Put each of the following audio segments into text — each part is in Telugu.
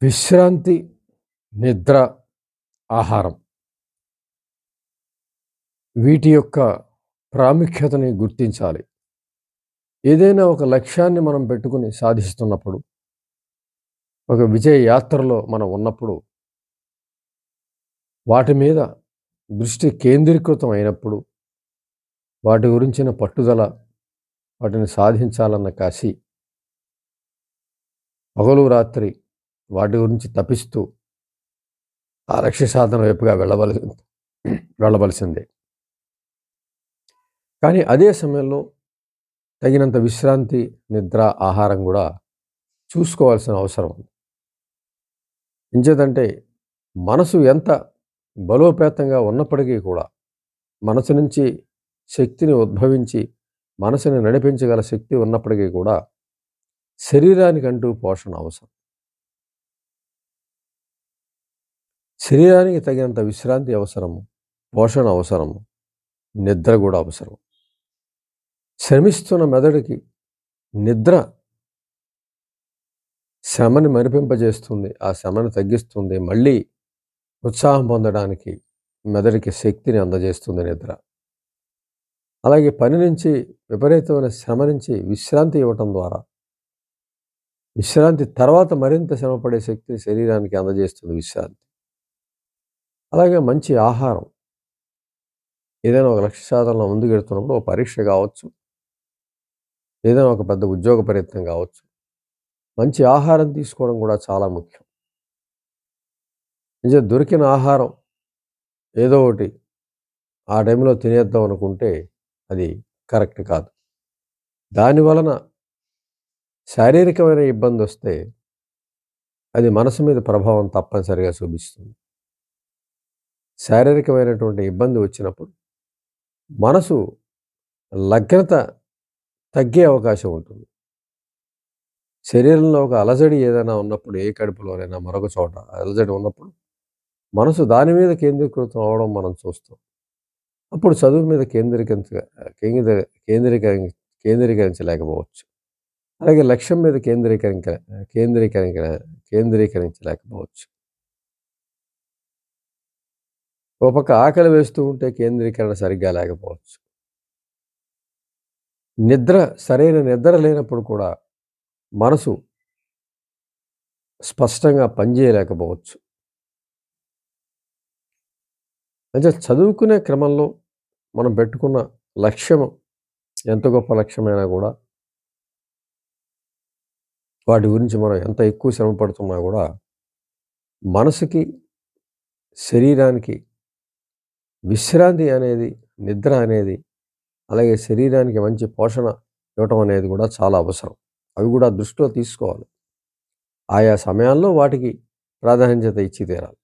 విశ్రాంతి, నిద్ర, ఆహారం వీటి యొక్క ప్రాముఖ్యతని గుర్తించాలి. ఏదైనా ఒక లక్ష్యాన్ని మనం పెట్టుకొని సాధిస్తున్నప్పుడు, ఒక విజయ యాత్రలో మనం ఉన్నప్పుడు, వాటి మీద దృష్టి కేంద్రీకృతం అయినప్పుడు, వాటి గురించిన పట్టుదల, వాటిని సాధించాలన్న కసి, పగలు రాత్రి వాటి గురించి తపిస్తూ ఆ లక్ష్య సాధన వైపుగా వెళ్ళవలసిందే. కానీ అదే సమయంలో తగినంత విశ్రాంతి, నిద్ర, ఆహారం కూడా చూసుకోవాల్సిన అవసరం ఉంది. ఎంచేతంటే మనసు ఎంత బలోపేతంగా ఉన్నప్పటికీ కూడా, మనసు నుంచి శక్తిని ఉద్భవించి మనసుని నడిపించగల శక్తి ఉన్నప్పటికీ కూడా శరీరానికంటూ పోషణ అవసరం. శరీరానికి తగినంత విశ్రాంతి అవసరము, పోషణ అవసరము, నిద్ర కూడా అవసరం. శ్రమిస్తున్న మెదడుకి నిద్ర శ్రమని మరిపింపజేస్తుంది, ఆ శ్రమను తగ్గిస్తుంది, మళ్ళీ ఉత్సాహం పొందడానికి మెదడుకి శక్తిని అందజేస్తుంది నిద్ర. అలాగే పని నుంచి, విపరీతమైన శ్రమ నుంచి విశ్రాంతి ఇవ్వటం ద్వారా, విశ్రాంతి తర్వాత మరింత శ్రమపడే శక్తిని శరీరానికి అందజేస్తుంది విశ్రాంతి. అలాగే మంచి ఆహారం, ఏదైనా ఒక లక్ష్య సాధనలో ముందుకెడుతున్నప్పుడు, ఒక పరీక్ష కావచ్చు, ఏదైనా ఒక పెద్ద ఉద్యోగ ప్రయత్నం కావచ్చు, మంచి ఆహారం తీసుకోవడం కూడా చాలా ముఖ్యం. నిజం దొరికిన ఆహారం ఏదో ఒకటి ఆ టైంలో తినేద్దాం అనుకుంటే అది కరెక్ట్ కాదు. దానివలన శారీరకమైన ఇబ్బంది వస్తే అది మనసు మీద ప్రభావం తప్పనిసరిగా చూపిస్తుంది. శారీరకమైనటువంటి ఇబ్బంది వచ్చినప్పుడు మనసు లగ్నత తగ్గే అవకాశం ఉంటుంది. శరీరంలో ఒక అలజడి ఏదైనా ఉన్నప్పుడు, ఏ కడుపులోనైనా మరొక చోట అలజడి ఉన్నప్పుడు మనసు దాని మీద కేంద్రీకృతం అవడం మనం చూస్తాం. అప్పుడు చదువు మీద కేంద్రీకరించలేకపోవచ్చు. అలాగే లక్ష్యం మీద కేంద్రీకరించలేకపోవచ్చు. ఒక పక్క ఆకలి వేస్తూ ఉంటే కేంద్రీకరణ సరిగ్గా లేకపోవచ్చు. సరైన నిద్ర లేనప్పుడు కూడా మనసు స్పష్టంగా పనిచేయలేకపోవచ్చు. అంటే చదువుకునే క్రమంలో మనం పెట్టుకున్న లక్ష్యం ఎంత గొప్ప లక్ష్యమైనా కూడా, వాటి గురించి మనం ఎంత ఎక్కువ శ్రమ పడుతున్నా కూడా, మనసుకి, శరీరానికి విశ్రాంతి అనేది, నిద్ర అనేది, అలాగే శరీరానికి మంచి పోషణ ఇవ్వటం అనేది కూడా చాలా అవసరం. అవి కూడా దృష్టిలో తీసుకోవాలి. ఆయా సమయాల్లో వాటికి ప్రాధాన్యత ఇచ్చి తీరాలి.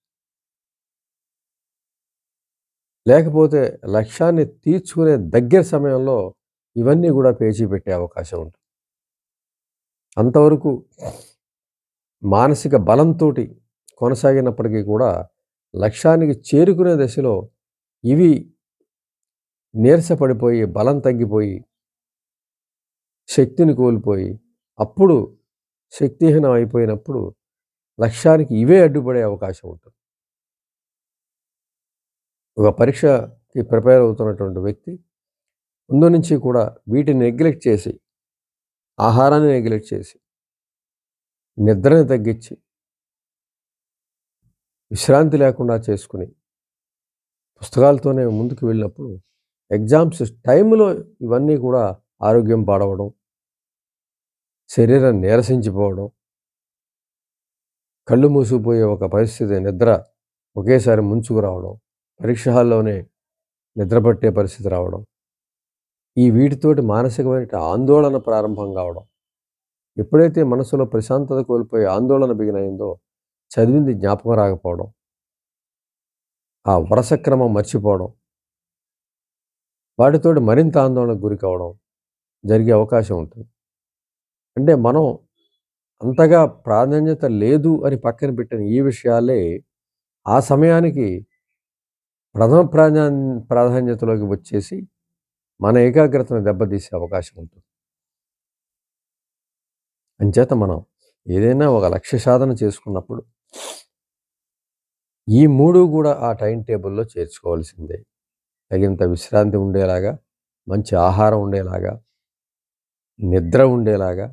లేకపోతే లక్ష్యాన్ని తీర్చుకునే దగ్గర సమయంలో ఇవన్నీ కూడా పేచీ పెట్టే అవకాశం ఉంటుంది. అంతవరకు మానసిక బలంతో కొనసాగినప్పటికీ కూడా లక్ష్యానికి చేరుకునే దశలో ఇవి నీరసపడిపోయి, బలం తగ్గిపోయి, శక్తిని కోల్పోయి, అప్పుడు శక్తిహీనం అయిపోయినప్పుడు లక్ష్యానికి ఇవే అడ్డుపడే అవకాశం ఉంటుంది. ఒక పరీక్షకి ప్రిపేర్ అవుతున్నటువంటి వ్యక్తి ముందు నుంచి కూడా వీటిని నెగ్లెక్ట్ చేసి, ఆహారాన్ని నెగ్లెక్ట్ చేసి, నిద్రని తగ్గించి, విశ్రాంతి లేకుండా చేసుకుని పుస్తకాలతోనే ముందుకు వెళ్ళినప్పుడు ఎగ్జామ్స్ టైంలో ఇవన్నీ కూడా ఆరోగ్యం పాడవడం, శరీరం నీరసించిపోవడం, కళ్ళు మూసుకుపోయే ఒక పరిస్థితి, నిద్ర ఒకేసారి ముంచుకు రావడం, పరీక్ష హాల్లోనే నిద్రపట్టే పరిస్థితి రావడం, వీటితోటి మానసికమైన ఆందోళన ప్రారంభం కావడం. ఎప్పుడైతే మనసులో ప్రశాంతత కోల్పోయి ఆందోళన బిగినైందో చదివింది జ్ఞాపకం రాకపోవడం, ఆ వరుస క్రమం మర్చిపోవడం, వాటితోటి మరింత ఆందోళనకు గురి కావడం జరిగే అవకాశం ఉంటుంది. అంటే మనం అంతగా ప్రాధాన్యత లేదు అని పక్కన పెట్టిన ఈ విషయాలే ఆ సమయానికి ప్రథమ ప్రాధాన్యతలోకి వచ్చేసి మన ఏకాగ్రతను దెబ్బతీసే అవకాశం ఉంటుంది. అంచేత మనం ఏదైనా ఒక లక్ష్య సాధన చేసుకున్నప్పుడు ఈ 3 కూడా ఆ టైమ్ టేబుల్‌లో చేర్చుకోవాల్సిందే. తగినంత విశ్రాంతి ఉండేలాగా, మంచి ఆహారం ఉండేలాగా, నిద్ర ఉండేలాగా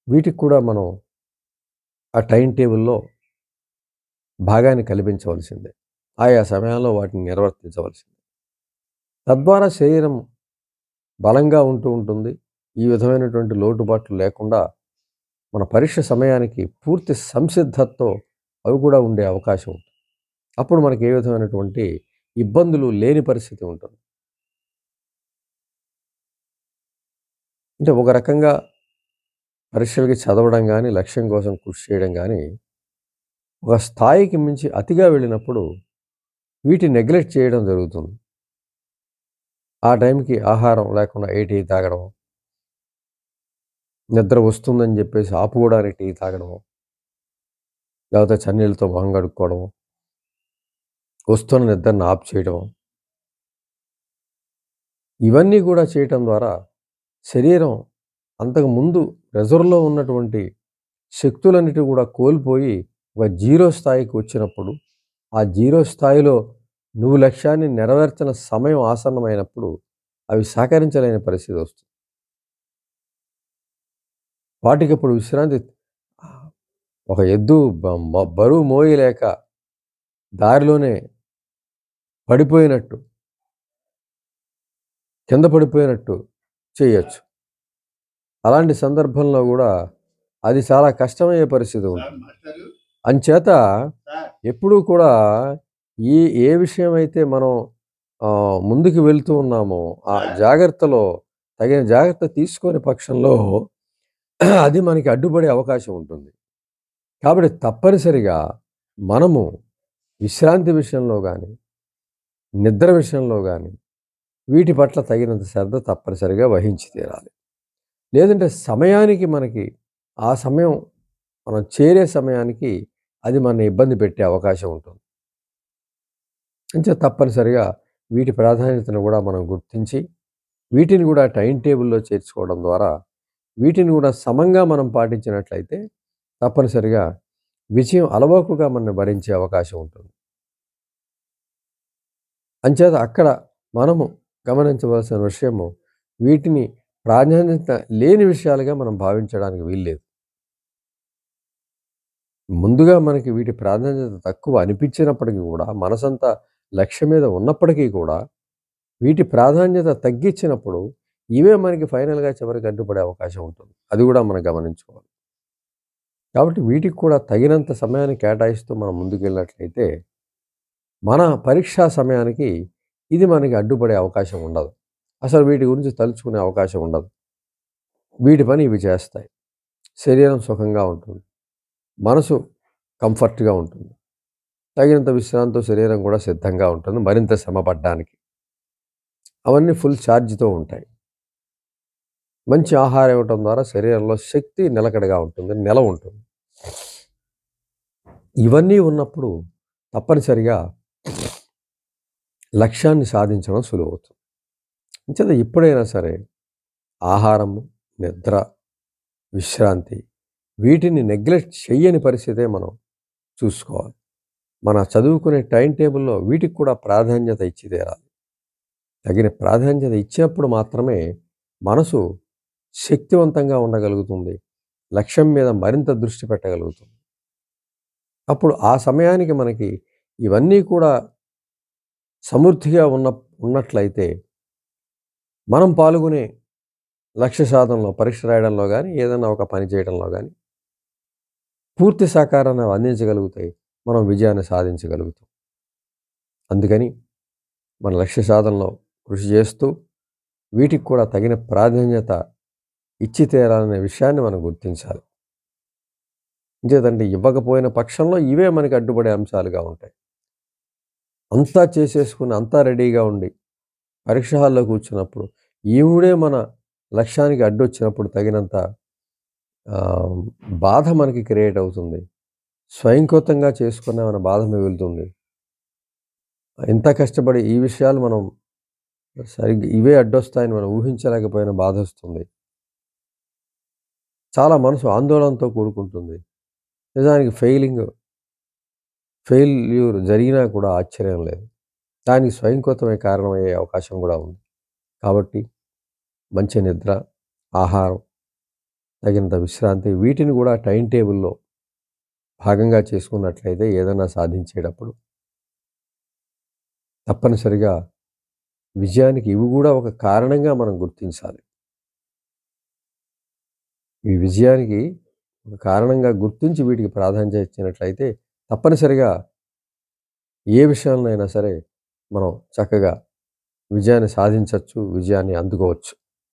వీటికి కూడా మనం ఆ టైమ్ టేబుల్‌లో భాగాన్ని కల్పించవలసిందే. ఆయా సమయాల్లో వాటిని నిర్వర్తించవలసిందే. తద్వారా శరీరం బలంగా ఉంటూ ఉంటుంది. ఈ విధమైనటువంటి లోటుపాట్లు లేకుండా మన పరీక్ష సమయానికి పూర్తి సంసిద్ధతతో అవి కూడా ఉండే అవకాశం ఉంటుంది. అప్పుడు మనకి ఏ విధమైనటువంటి ఇబ్బందులు లేని పరిస్థితి ఉంటుంది. అంటే ఒక రకంగా పరీక్షలకి చదవడం గానీ, లక్ష్యం కోసం కృషి చేయడం గానీ, ఒక స్థాయికి మించి అతిగా వెళ్ళినప్పుడు వీటిని నెగ్లెక్ట్ చేయడం జరుగుతుంది. ఆ టైంకి ఆహారం లేకుండా టీ తాగడం, నిద్ర వస్తుందని చెప్పేసి ఆపుకోవడానికి టీ తాగడం, లేకపోతే చన్నీళ్ళతో మొహం కడుక్కోవడం, వస్తున్న నిద్రని ఆపు చేయడం, ఇవన్నీ కూడా చేయటం ద్వారా శరీరం అంతకుముందు రిజర్వ్‌లో ఉన్నటువంటి శక్తులన్నిటిని కూడా కోల్పోయి ఒక జీరో స్థాయికి వచ్చినప్పుడు, ఆ జీరో స్థాయిలో నువ్వు లక్ష్యాన్ని నెరవేర్చిన సమయం ఆసన్నమైనప్పుడు అవి సహకరించలేని పరిస్థితి వస్తుంది. వాటికప్పుడు విశ్రాంతి ఒక ఎద్దు బరువు మోయలేక దారిలోనే పడిపోయినట్టు, కింద పడిపోయినట్టు చేయొచ్చు. అలాంటి సందర్భంలో గూడా అది చాలా కష్టమయ్యే పరిస్థితి ఉంటుంది. అంచేత ఎప్పుడూ కూడా ఏ విషయమైతే మనం ముందుకు వెళ్తూ ఉన్నామో, ఆ జాగ్రత్తలో తగిన జాగ్రత్త తీసుకోని పక్షంలో అది మనకి అడ్డుపడే అవకాశం ఉంటుంది. కాబట్టి తప్పనిసరిగా మనము విశ్రాంతి విషయంలో గానీ, నిద్ర విషయంలో గానీ, వీటి పట్ల తగినంత శ్రద్ధ తప్పనిసరిగా వహించి తీరాలి. లేదంటే సమయానికి మనకి ఆ సమయం మనం చేరే సమయానికి అది మనని ఇబ్బంది పెట్టే అవకాశం ఉంటుంది. అంచేత తప్పనిసరిగా వీటి ప్రాధాన్యతను గూడా మనం గుర్తించి, వీటిని గూడా టైమ్ టేబుల్‌లో చేర్చుకోవడం ద్వారా, వీటిని గూడా సమంగా మనం పాటించినట్లయితే తప్పనిసరిగా విజయం అలవోకగా మనల్ని భరించే అవకాశం ఉంటుంది. అంచేత అక్కడ మనము గమనించవలసిన విషయము వీటిని ప్రాధాన్యత లేని విషయాలుగా మనం భావించడానికి వీల్లేదు. ముందుగా మనకి వీటి ప్రాధాన్యత తక్కువ అనిపించినప్పటికీ కూడా, మనసంతా లక్ష్యం మీద ఉన్నప్పటికీ కూడా, వీటి ప్రాధాన్యత తగ్గించినప్పుడు ఇవే మనకి ఫైనల్‌గా చివరికి అడ్డుపడే అవకాశం ఉంటుంది. అది కూడా మనం గమనించుకోవాలి. కాబట్టి వీటికి కూడా తగినంత సమయాన్ని కేటాయిస్తూ మనం ముందుకెళ్ళినట్లయితే, మన పరీక్షా సమయానికి ఇది మనకి అడ్డుపడే అవకాశం ఉండదు. అసలు వీటి గురించి తలుచుకునే అవకాశం ఉండదు. వీటి పని ఇవి చేస్తాయి. శరీరం సుఖంగా ఉంటుంది. మనసు కంఫర్ట్‌గా ఉంటుంది. తగినంత విశ్రాంతితో శరీరం కూడా సిద్ధంగా ఉంటుంది మరింత శ్రమ పడ్డానికి. అవన్నీ ఫుల్ ఛార్జ్‌తో ఉంటాయి. మంచి ఆహారం ఇవ్వటం ద్వారా శరీరంలో శక్తి నిలకడగా ఉంటుంది. నిలవ ఉంటుంది. ఇవన్నీ ఉన్నప్పుడు తప్పనిసరిగా లక్ష్యాన్ని సాధించడం సులువవుతుంది. అంచేత ఎప్పుడైనా సరే ఆహారము, నిద్ర, విశ్రాంతి వీటిని నెగ్లెక్ట్ చెయ్యని పరిస్థితే మనం చూసుకోవాలి. మన చదువుకునే టైమ్ టేబుల్‌లో వీటికి కూడా ప్రాధాన్యత ఇచ్చి తీరాలి. తగిన ప్రాధాన్యత ఇచ్చినప్పుడు మాత్రమే మనసు శక్తివంతంగా ఉండగలుగుతుంది. లక్ష్యం మీద మరింత దృష్టి పెట్టగలుగుతుంది. అప్పుడు ఆ సమయానికి మనకి ఇవన్నీ కూడా సమృద్ధిగా ఉన్నట్లయితే మనం పాల్గొనే లక్ష్య సాధనలో, పరీక్ష రాయడంలో గానీ, ఏదైనా ఒక పని చేయడంలో గానీ పూర్తి సహకారాన్ని అందించగలుగుతాయి. మనం విజయాన్ని సాధించగలుగుతాం. అందుకని మన లక్ష్య సాధనలో కృషి చేస్తూ వీటికి కూడా తగిన ప్రాధాన్యత ఇచ్చి తీరాలనే విషయాన్ని మనం గుర్తించాలి. ఇంకేదంటే ఇవ్వకపోయిన పక్షంలో ఇవే మనకి అడ్డుపడే అంశాలుగా ఉంటాయి. అంతా చేసేసుకుని, అంతా రెడీగా ఉండి పరీక్ష హాల్‌లో కూర్చున్నప్పుడు ఈవిడే మన లక్ష్యానికి అడ్డొచ్చినప్పుడు తగినంత ఆహ్, బాధ మనకి క్రియేట్ అవుతుంది. స్వయంకృతంగా చేసుకున్నామన్న బాధ మిగులుతుంది. ఇంత కష్టపడి ఈ విషయాలు మనం సరిగ్గా ఇవే అడ్డొస్తాయని మనం ఊహించలేకపోయిన బాధొస్తుంది. చాలా మనసు ఆందోళనతో కూడుకుంటుంది. నిజానికి ఫెయిల్యూర్ జరిగినా కూడా ఆశ్చర్యం లేదు. దానికి స్వయంకృతమే కారణమయ్యే అవకాశం కూడా ఉంది. కాబట్టి మంచి నిద్ర, ఆహారం, తగినంత విశ్రాంతి వీటిని కూడా టైమ్ టేబుల్‌లో భాగంగా చేసుకున్నట్లయితే ఏదైనా సాధించేటప్పుడు తప్పనిసరిగా విజయానికి ఇవి కూడా ఒక కారణంగా మనం గుర్తించాలి. ఈ విజయానికి ఒక కారణంగా గుర్తించి వీటికి ప్రాధాన్యత ఇచ్చినట్లయితే తప్పనిసరిగా ఏ విషయంలోనైనా సరే మనం చక్కగా విజయాన్ని సాధించొచ్చు, విజయాన్ని అందుకోవచ్చు.